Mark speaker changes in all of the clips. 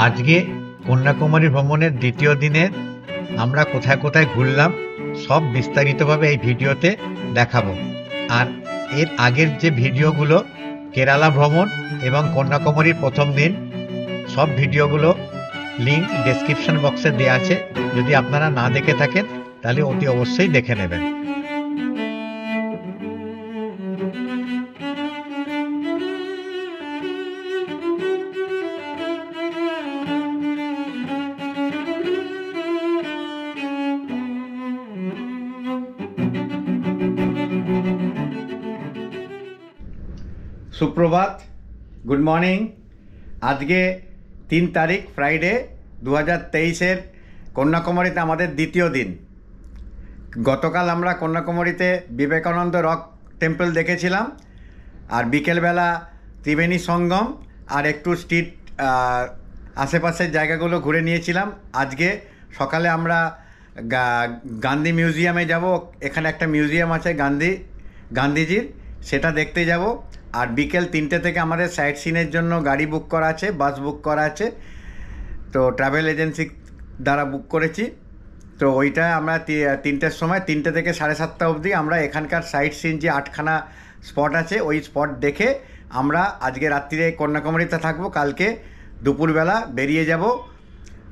Speaker 1: আজকে কন্যাকুমারী ভ্রমণের দ্বিতীয় দিনে আমরা কোথায় কোথায় ঘুরলাম সব বিস্তারিতভাবে এই ভিডিওতে দেখাবো। আর এর আগের যে ভিডিওগুলো কেরালা ভ্রমণ এবং কন্যাকুমারীর প্রথম দিন, সব ভিডিওগুলো লিঙ্ক ডেসক্রিপশন বক্সে দেওয়া আছে। যদি আপনারা না দেখে থাকেন তাহলে অতি অবশ্যই দেখে নেবেন। সুপ্রভাত, গুড মর্নিং। আজকে 3 তারিখ ফ্রাইডে 2023-এর কন্যাকুমারীতে আমাদের দ্বিতীয় দিন। গতকাল আমরা কন্যাকুমারীতে বিবেকানন্দ রক টেম্পল দেখেছিলাম, আর বিকেলবেলা ত্রিবেণী সঙ্গম আর একটু স্ট্রিট আশেপাশের জায়গাগুলো ঘুরে নিয়েছিলাম। আজকে সকালে আমরা গান্ধী মিউজিয়ামে যাব। এখানে একটা মিউজিয়াম আছে গান্ধীজির, সেটা দেখতে যাব। আর বিকেল 3টে থেকে আমাদের সাইট সিনের জন্য গাড়ি বুক করা আছে, বাস বুক করা আছে, তো ট্রাভেল এজেন্সি দ্বারা বুক করেছি। তো ওইটা আমরা 3টের সময় 3টে থেকে 7:30 অবধি আমরা এখানকার সাইট সিন যে 8খানা স্পট আছে ওই স্পট দেখে আমরা আজকে রাত্রিরে কন্যাকুমারীতে থাকবো। কালকে দুপুরবেলা বেরিয়ে যাব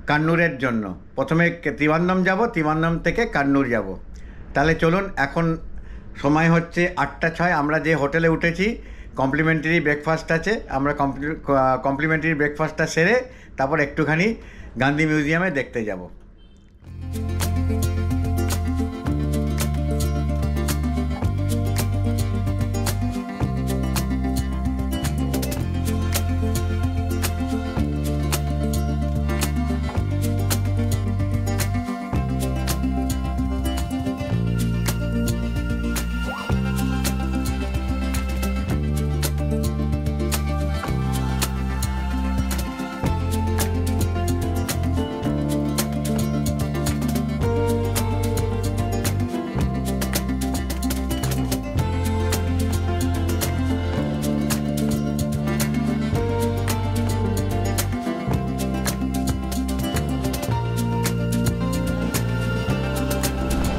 Speaker 1: কান্নুরের জন্য। প্রথমে ত্রিবান্ধম যাব, ত্রিবান্ধম থেকে কান্নুর যাব। তাহলে চলুন, এখন সময় হচ্ছে 8:06। আমরা যে হোটেলে উঠেছি কমপ্লিমেন্টারি ব্রেকফাস্ট আছে, আমরা কমপ্লিমেন্টারি ব্রেকফাস্টটা সেরে তারপর একটুখানি গান্ধী মিউজিয়ামে দেখতে যাব।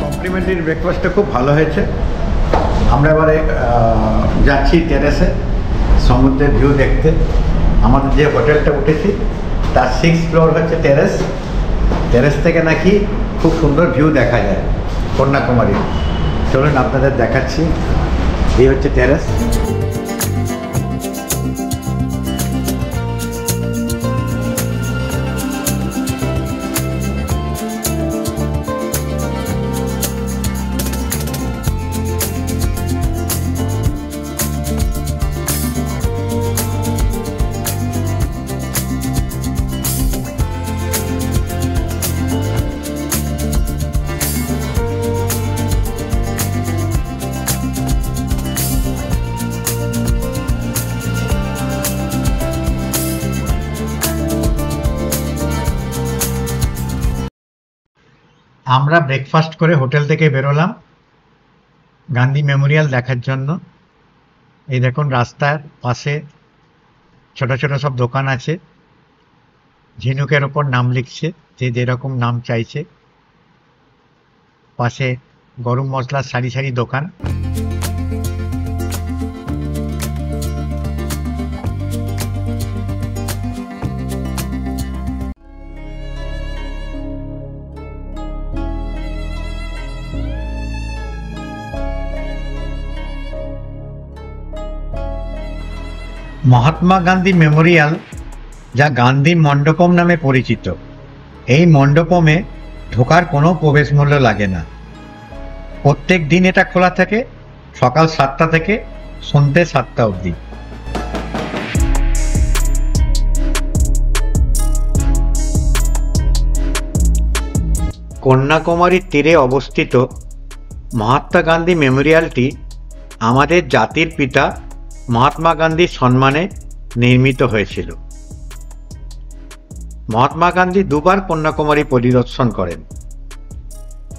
Speaker 1: কমপ্লিমেন্টারি ব্রেকফাস্টটা খুব ভালো হয়েছে। আমরা এবারে যাচ্ছি টেরেসে সমুদ্রের ভিউ দেখতে। আমাদের যে হোটেলটা উঠেছি তার 6th ফ্লোর হচ্ছে টেরেস। টেরেস থেকে নাকি খুব সুন্দর ভিউ দেখা যায় কন্যাকুমারী। চলুন আপনাদের দেখাচ্ছি, এই হচ্ছে টেরেস। আমরা ব্রেকফাস্ট করে হোটেল থেকে বেরোলাম গান্ধী মেমোরিয়াল দেখার জন্য। এই দেখুন, রাস্তার পাশে ছোট ছোট সব দোকান আছে। ঝিনুকের ওপর নাম লিখছে, যে যেরকম নাম চাইছে। পাশে গরম মশলার সারি সারি দোকান। মহাত্মা গান্ধী মেমোরিয়াল, যা গান্ধী মণ্ডপম নামে পরিচিত, এই মণ্ডপমে ঢোকার কোনো প্রবেশ মূল্য লাগে না। প্রত্যেক দিন এটা খোলা থাকে সকাল 7টা থেকে সন্ধ্যে 7টা অবধি। কন্যাকুমারীর তীরে অবস্থিত মহাত্মা গান্ধী মেমোরিয়ালটি আমাদের জাতির পিতা মহাত্মা গান্ধীর সম্মানে নির্মিত হয়েছিল। মহাত্মা গান্ধী দুবার কন্যাকুমারী পরিদর্শন করেন,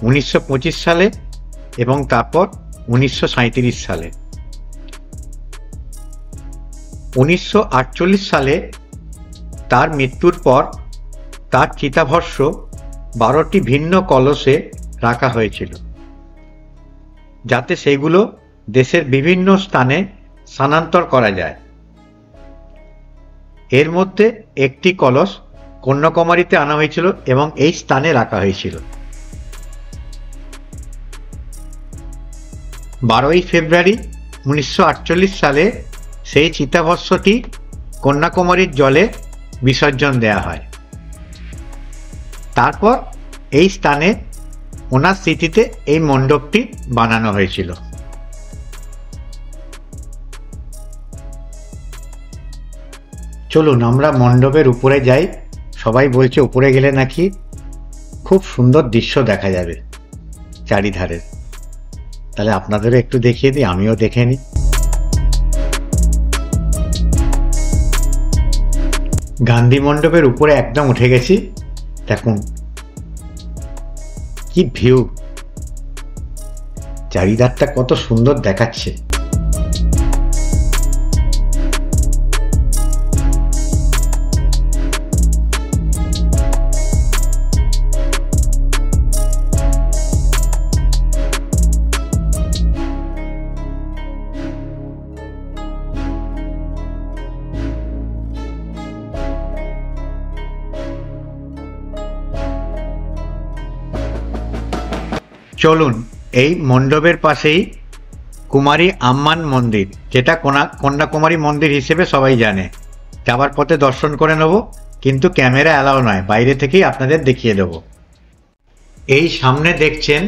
Speaker 1: 1925 সালে এবং তারপর 1937 সালে। 1948 সালে
Speaker 2: তার মৃত্যুর পর তার চিতাভস্য 12টি ভিন্ন কলসে রাখা হয়েছিল, যাতে সেগুলো দেশের বিভিন্ন স্থানে স্থানান্তর করা যায়। এর মধ্যে একটি কলস কন্যাকুমারীতে আনা হয়েছিল এবং এই স্থানে রাখা হয়েছিল। 12ই ফেব্রুয়ারি 1948 সালে সেই চিতাভস্যটি কন্যাকুমারীর জলে বিসর্জন দেওয়া হয়। তারপর এই স্থানে ওনার স্মৃতিতে এই মণ্ডপটি বানানো হয়েছিল। চলুন আমরা মণ্ডপের উপরে যাই। সবাই বলছে উপরে গেলে নাকি খুব সুন্দর দৃশ্য দেখা যাবে চারিধারে। তাহলে আপনাদেরও একটু দেখিয়ে দিই, আমিও দেখে নিই। গান্ধী মণ্ডপের উপরে একদম উঠে গেছি। দেখুন কি ভিউ, চারিধারটা কত সুন্দর দেখাচ্ছে। চলুন এই মণ্ডপের পাশেই কুমারী আম্মান মন্দির, যেটা কন্যাকুমারী মন্দির হিসেবে সবাই জানে, যাবার পথে দর্শন করে নেব, কিন্তু ক্যামেরা অ্যালাউ নয়, বাইরে থেকেই আপনাদের দেখিয়ে দেব। এই সামনে দেখছেন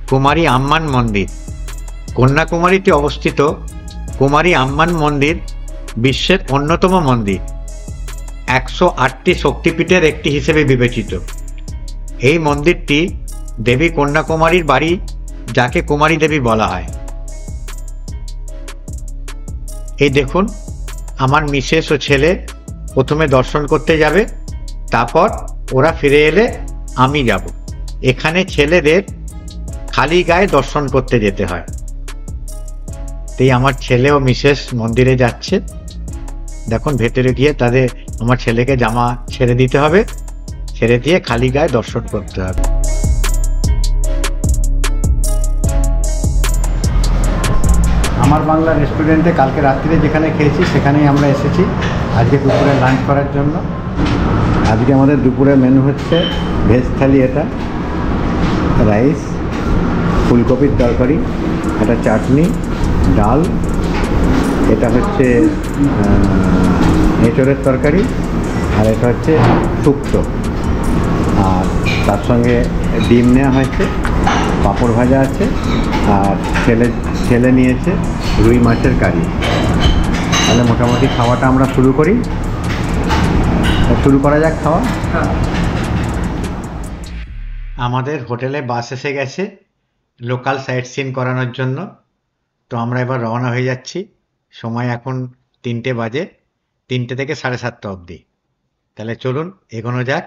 Speaker 2: কুমারী আম্মান মন্দির। কন্যাকুমারীতে অবস্থিত কুমারী আম্মান মন্দির বিশ্বের অন্যতম মন্দির, 108টি শক্তিপীঠের একটি হিসেবে বিবেচিত। এই মন্দিরটি দেবী কন্যাকুমারীর বাড়ি, যাকে কুমারী দেবী বলা হয়। এই দেখুন আমার মিসেস ও ছেলে প্রথমে দর্শন করতে যাবে, তারপর ওরা ফিরে এলে আমি যাব। এখানে ছেলেদের খালি গায়ে দর্শন করতে যেতে হয়। তাই আমার ছেলে ও মিসেস মন্দিরে যাচ্ছে। দেখুন ভেতরে গিয়ে আমার ছেলেকে জামা ছেড়ে দিতে হবে, ছেড়ে দিয়ে খালি গায়ে দর্শন করতে হবে।
Speaker 1: আমার বাংলা রেস্টুরেন্টে কালকে রাত্রিরে যেখানে খেয়েছি সেখানেই আমরা এসেছি আজকে দুপুরে লাঞ্চ করার জন্য। আজকে আমাদের দুপুরের মেনু হচ্ছে ভেজ থালি, এটা রাইস, ফুলকপির তরকারি, এটা চাটনি, ডাল, এটা হচ্ছে এঁচড়ের তরকারি, আর এটা হচ্ছে শুক্তো, আর তার সঙ্গে ডিম নেওয়া হয়েছে, পাঁপড় ভাজা আছে, আর ছেলে নিয়েছে রুই মাছের কারি। তাহলে মোটামুটি খাওয়াটা আমরা শুরু করা যাক খাওয়া।
Speaker 2: আমাদের হোটেলে বাস এসে গেছে লোকাল সাইট সিন করানোর জন্য। তো আমরা এবার রওনা হয়ে যাচ্ছি। সময় এখন 3টে বাজে, 3টে থেকে 7:30 অবধি। তাহলে চলুন এগোনো যাক।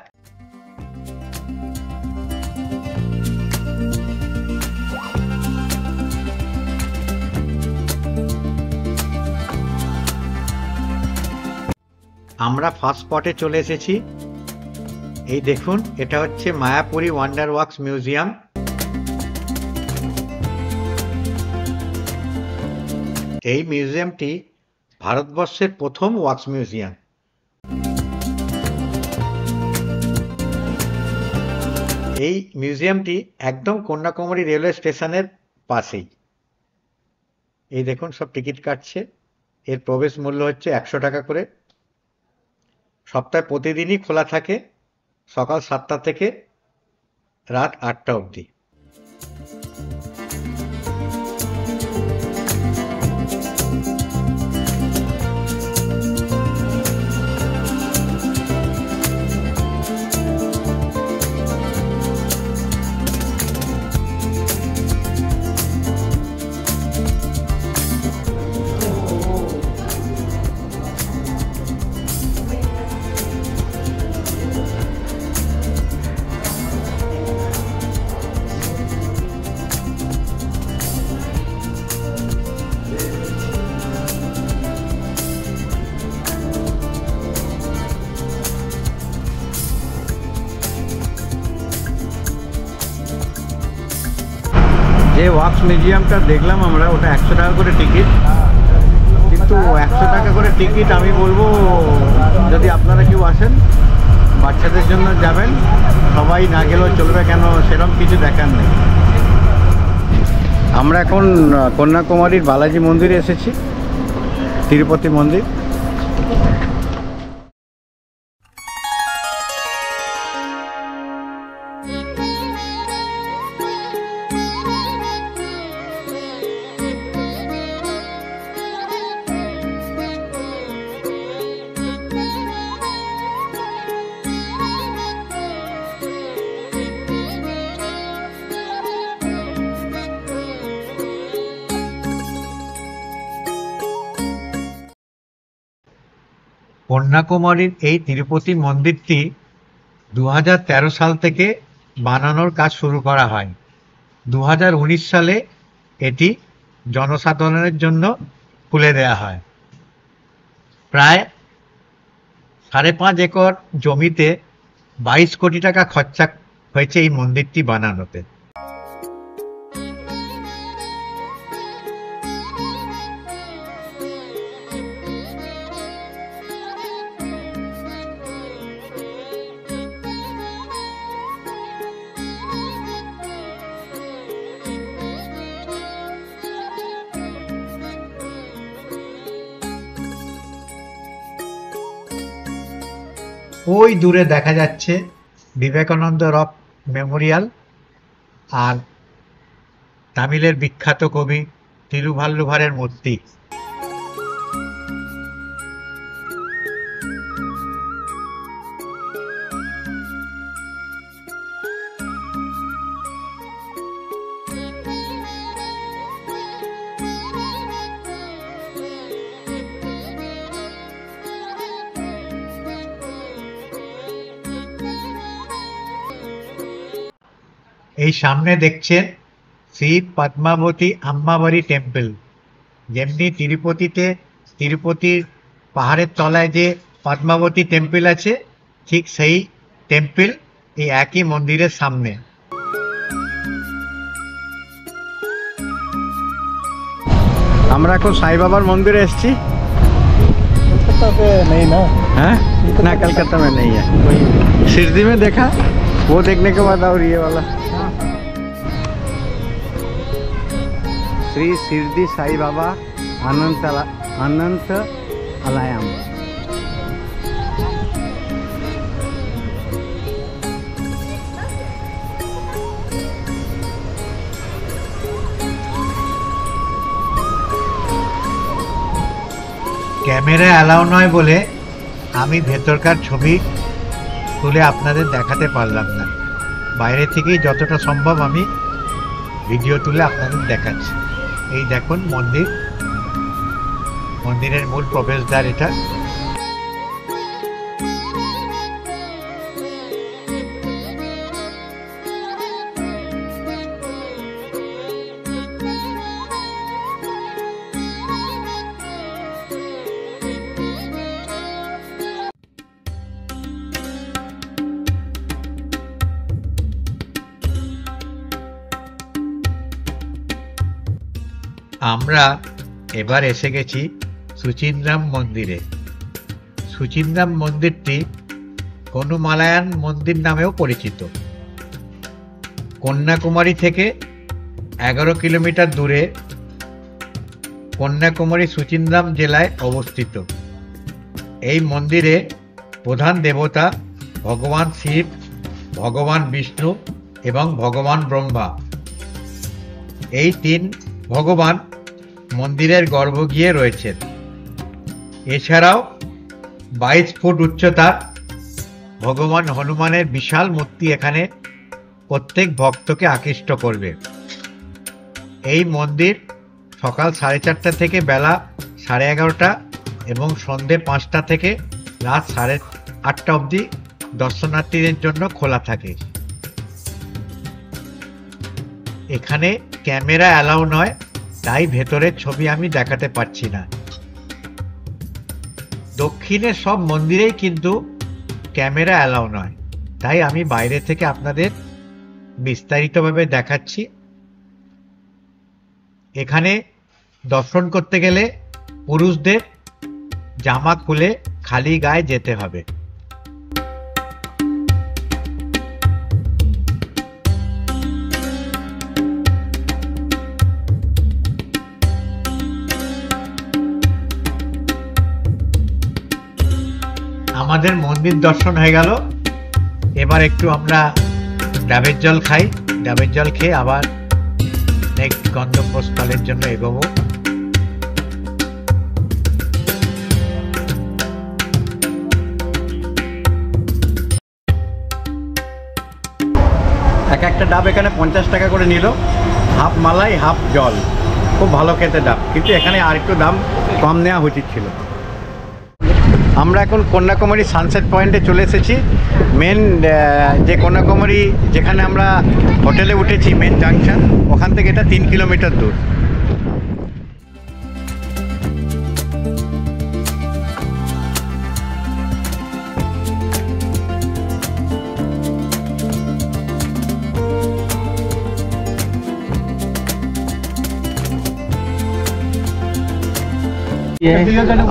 Speaker 2: আমরা ফার্স্ট স্পটে চলে এসেছি। এই দেখুন এটা হচ্ছে মায়াপুরী ওয়ান্ডার ওয়ার্কস মিউজিয়াম। এই মিউজিয়ামটি ভারতবর্ষের প্রথম ওয়ার্কস মিউজিয়াম। এই মিউজিয়ামটি একদম কন্যাকুমারী রেলওয়ে স্টেশনের পাশেই। এই দেখুন সব টিকিট কাটছে। এর প্রবেশ মূল্য হচ্ছে 100 টাকা করে। সপ্তাহে প্রতিদিনই খোলা থাকে, সকাল 7টা থেকে রাত 8টা অবধি।
Speaker 1: ওয়াক্স মিউজিয়ামটা দেখলাম আমরা, ওটা 100 টাকা করে টিকিট, কিন্তু 100 টাকা করে টিকিট আমি বলবো যদি আপনারা কেউ আসেন বাচ্চাদের জন্য যাবেন, সবাই না গেলেও চলবে, কেন সেরকম কিছু দেখার নেই। আমরা এখন কন্যাকুমারীর বালাজি মন্দিরে এসেছি, তিরুপতি মন্দির।
Speaker 2: কন্যাকুমারীর এই তিরুপতি মন্দিরটি 2013 সাল থেকে বানানোর কাজ শুরু করা হয়। 2019 সালে এটি জনসাধারণের জন্য খুলে দেওয়া হয়। প্রায় 5.5 একর জমিতে 22 কোটি টাকা খরচা হয়েছে এই মন্দিরটি বানানোতে। ওই দূরে দেখা যাচ্ছে বিবেকানন্দ রক মেমোরিয়াল আর তামিলের বিখ্যাত কবি তিরুভাল্লুভারের মূর্তি। এই সামনে দেখছেন শ্রী পদ্মাবতী আম্বাবাড়ি টেম্পল। যেমনি তিরুপতিতে তিরুপতির পাহাড়ের তলায় যে পদ্মাবতী টেম্পল আছে, ঠিক সেই টেম্পল এই একই মন্দিরের সামনে।
Speaker 1: আমরা এখন साईं बाबा मंदिर एसছি।
Speaker 3: कलकत्ता पे नहीं ना?
Speaker 1: हैं ना, कलकत्ता में नहीं है, शिरडी में देखा, वो देखने के बाद और ये वाला श्री शिरडी साईं बाबा अनंत आलयम।
Speaker 2: ক্যামেরা অ্যালাউ নয় বলে আমি ভেতরকার ছবি তুলে আপনাদের দেখাতে পারলাম না। বাইরে থেকেই যতটা সম্ভব আমি ভিডিও তুলে আপনাদের দেখাচ্ছি। এই দেখুন মন্দির, মন্দিরের মূল প্রবেশদ্বার এটা। আমরা এবার এসে গেছি সুচিন্দ্রাম মন্দিরে। সুচিন্দ্রাম মন্দিরটি কনুমালায়ান মন্দির নামেও পরিচিত। কন্যাকুমারী থেকে 11 কিলোমিটার দূরে কন্যাকুমারী সুচিন্দ্রাম জেলায় অবস্থিত। এই মন্দিরে প্রধান দেবতা ভগবান শিব, ভগবান বিষ্ণু এবং ভগবান ব্রহ্মা। এই 3 ভগবান মন্দিরের গর্ভগৃহে রয়েছেন। এছাড়াও 22 ফুট উচ্চতার ভগবান হনুমানের বিশাল মূর্তি এখানে প্রত্যেক ভক্তকে আকৃষ্ট করবে। এই মন্দির সকাল 4:30 থেকে বেলা 11:30 এবং সন্ধে 5টা থেকে রাত 8:30 অবধি দর্শনার্থীদের জন্য খোলা থাকে। এখানে ক্যামেরা অ্যালাউ নয়, তাই ভেতরের ছবি আমি দেখাতে পারছি না। দক্ষিণের সব মন্দিরেই কিন্তু ক্যামেরা অ্যালাউ নয়, তাই আমি বাইরে থেকে আপনাদের বিস্তারিতভাবে দেখাচ্ছি। এখানে দর্শন করতে গেলে পুরুষদের জামা খুলে খালি গায়ে যেতে হবে। আমাদের মন্দির দর্শন হয়ে গেল, এবার একটু আমরা ডাবের জল খাই। ডাবের জল খেয়ে আবার নেক্সট গন্তব্যস্থলের জন্য এগোবো।
Speaker 1: এক একটা ডাব এখানে 50 টাকা করে নিল, হাফ মালাই হাফ জল। খুব ভালো খেতে ডাব, কিন্তু এখানে আর একটু দাম কম নেওয়া উচিত ছিল। আমরা এখন কন্যাকুমারী সানসেট পয়েন্টে চলে এসেছি। মেন যে কন্যাকুমারী যেখানে আমরা হোটেলে উঠেছি, মেন জাংশন, ওখান থেকে এটা 3 কিলোমিটার দূর।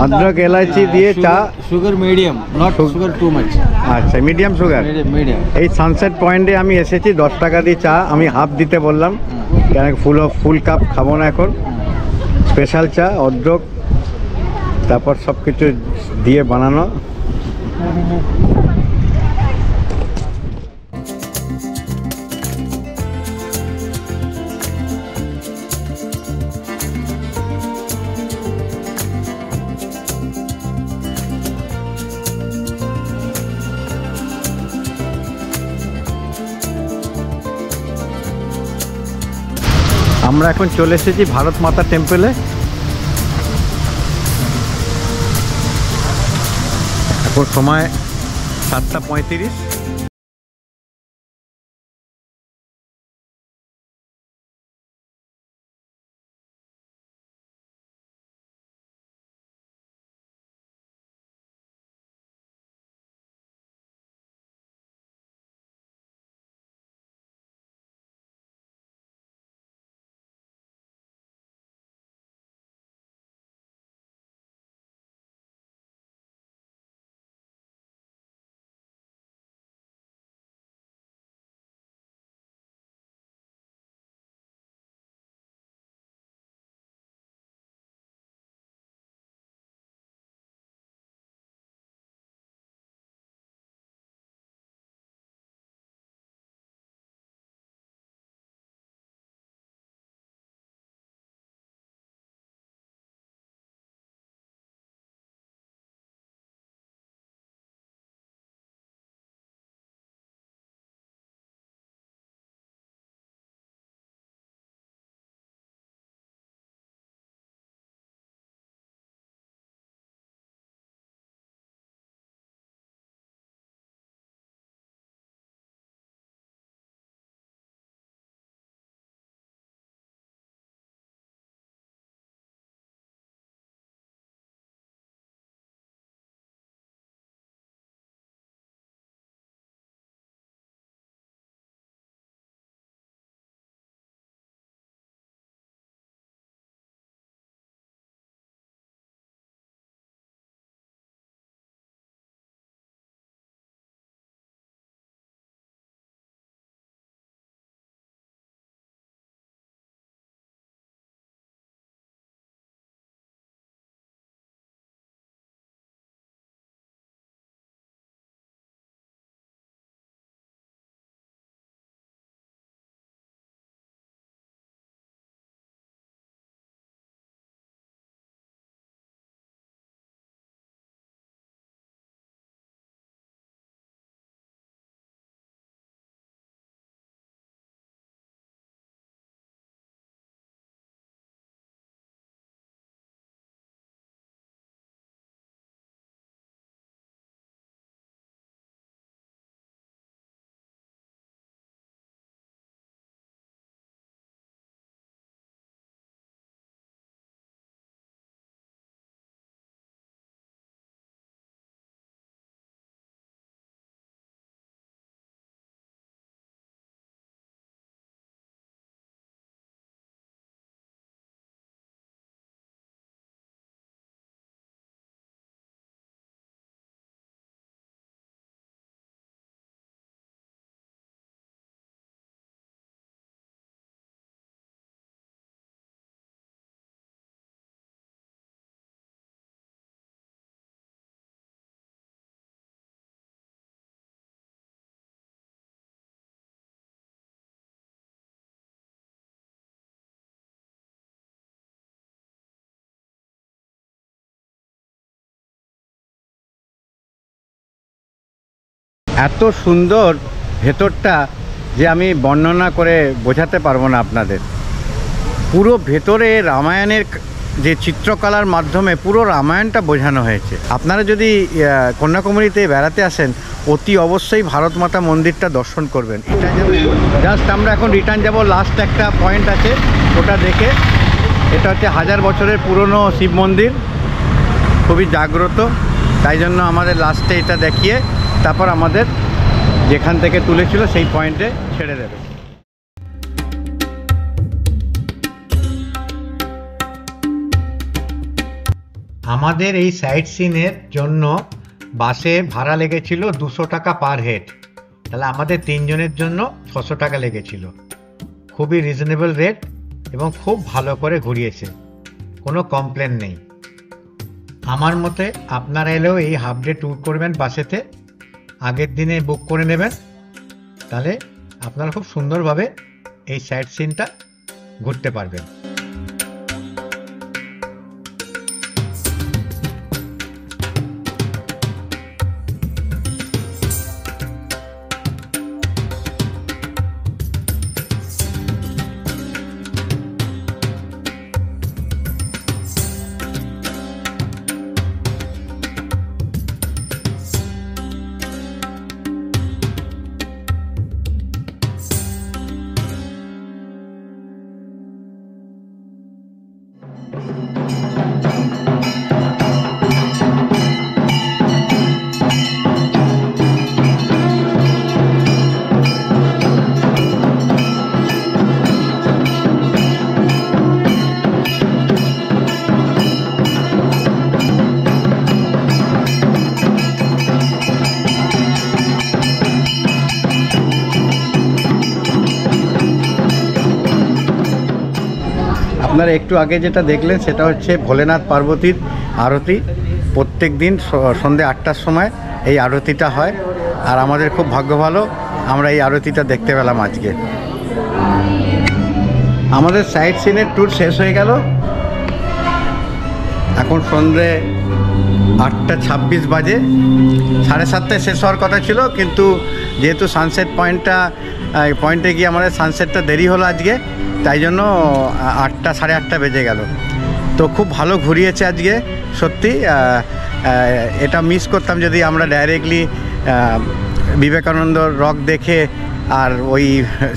Speaker 1: अदरक इलायची দিয়ে চা,
Speaker 3: sugar medium, not sugar too much.
Speaker 1: আচ্ছা মিডিয়াম সুগার।
Speaker 3: Medium.
Speaker 1: এই সানসেট পয়েন্টে আমি এসেছি, 10 টাকা দিয়ে চা আমি হাফ দিতে বললাম, কেন ফুল কাপ খাবো না এখন। স্পেশাল চা, অদরক, তারপর সব কিছু দিয়ে বানানো। আমরা এখন চলে এসেছি ভারত মাতা টেম্পলে। এখন সময় 7:35। এত সুন্দর ভেতরটা যে আমি বর্ণনা করে বোঝাতে পারবো না আপনাদের। পুরো ভেতরে রামায়ণের যে চিত্রকলার মাধ্যমে পুরো রামায়ণটা বোঝানো হয়েছে। আপনারা যদি কন্যাকুমারীতে বেড়াতে আসেন অতি অবশ্যই ভারত মাতা মন্দিরটা দর্শন করবেন। এটা জাস্ট আমরা এখন রিটার্ন যাব, লাস্ট একটা পয়েন্ট আছে ওটা দেখে। এটা হচ্ছে 1000 বছরের পুরনো শিব মন্দির, খুবই জাগ্রত, তাই জন্য আমাদের লাস্টে এটা দেখিয়ে তারপর আমাদের যেখান থেকে তুলেছিল সেই পয়েন্টে ছেড়ে দেবে।
Speaker 2: আমাদের এই সাইট সিনের জন্য বাসে ভাড়া লেগেছিল 200 টাকা পার হেড, তাহলে আমাদের 3 জনের জন্য 600 টাকা লেগেছিল। খুবই রিজনেবল রেট এবং খুব ভালো করে ঘুরিয়েছে, কোনো কমপ্লেন নেই। আমার মতে আপনারা এলেও এই হাফ ডে ট্যুর করবেন বাসেতে, আগের দিনে বুক করে নেবেন, তাহলে আপনারা খুব সুন্দরভাবে এই সাইট সিনটা ঘুরতে পারবেন।
Speaker 1: আপনারা একটু আগে যেটা দেখলেন সেটা হচ্ছে ভোলেনাথ পার্বতীর আরতি। প্রত্যেক দিন সন্ধ্যে 8টার সময় এই আরতিটা হয়, আর আমাদের খুব ভাগ্য ভালো আমরা এই আরতিটা দেখতে পেলাম আজকে। আমাদের সাইট সিনের ট্যুর শেষ হয়ে গেল, এখন সন্ধ্যে 8:26 বাজে। 7:30টায় শেষ হওয়ার কথা ছিল, কিন্তু যেহেতু সানসেট পয়েন্টে গিয়ে আমাদের সানসেটটা দেরি হলো আজকে, তাই জন্য 8টা 8:30 বেজে গেল। তো খুব ভালো ঘুরিয়েছে আজকে সত্যি। এটা মিস করতাম যদি আমরা ডাইরেক্টলি বিবেকানন্দ রক দেখে আর ওই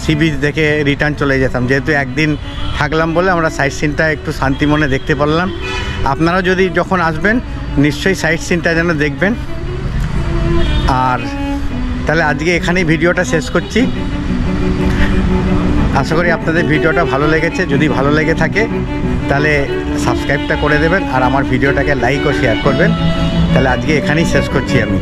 Speaker 1: সি বিচ দেখে রিটার্ন চলে যেতাম। যেহেতু একদিন থাকলাম বলে আমরা সাইট সিনটা একটু শান্তি মনে দেখতে পারলাম। আপনারা যদি যখন আসবেন নিশ্চয়ই সাইট সিনটা যেন দেখবেন। আর তাহলে আজকে এখানেই ভিডিওটা শেষ করছি। আশা করি আপনাদের ভিডিওটা ভালো লেগেছে। যদি ভালো লেগে থাকে তাহলে সাবস্ক্রাইবটা করে দেবেন আর আমার ভিডিওটাকে লাইক ও শেয়ার করবেন। তাহলে আজকে এখানেই শেষ করছি আমি।